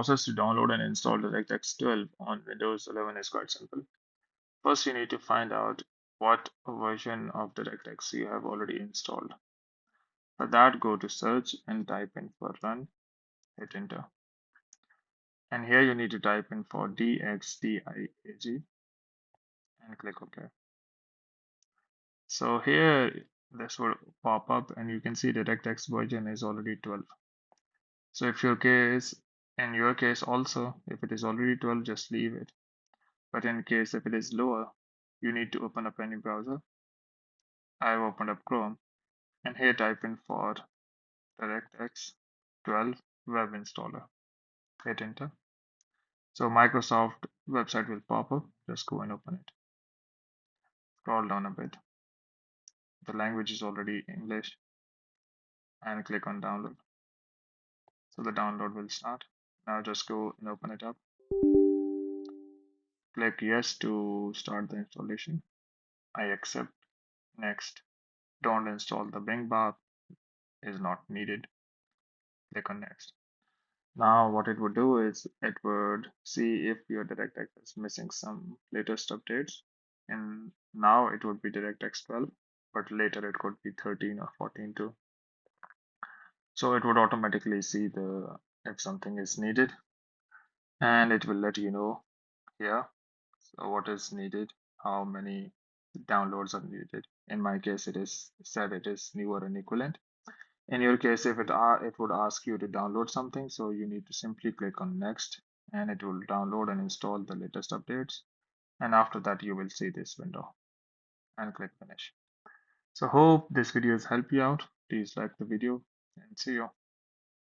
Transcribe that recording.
process to download and install DirectX 12 on Windows 11 is quite simple. First, you need to find out what version of DirectX you have already installed. For that, go to search and type in for run, hit enter. And here you need to type in for dxdiag and click OK. So here this will pop up and you can see DirectX version is already 12. So if in your case also, if it is already 12, just leave it. But in case if it is lower, you need to open up any browser. I've opened up Chrome and here type in for DirectX 12 web installer. Hit enter. So Microsoft website will pop up. Just go and open it. Scroll down a bit. The language is already English and click on download. So the download will start. Now just go and open it up. Click yes to start the installation. I accept. Next. Don't install the Bing bar is not needed. Click on next. Now what it would do is it would see if your DirectX is missing some latest updates. And now it would be DirectX 12, but later it could be 13 or 14 too. So it would automatically see if something is needed and it will let you know here. So what is needed, how many downloads are needed. In my case, it is said it is newer and equivalent. In your case, if it would ask you to download something, so you need to simply click on next and it will download and install the latest updates. And after that, you will see this window and click finish. So hope this video has helped you out. Please like the video and see you.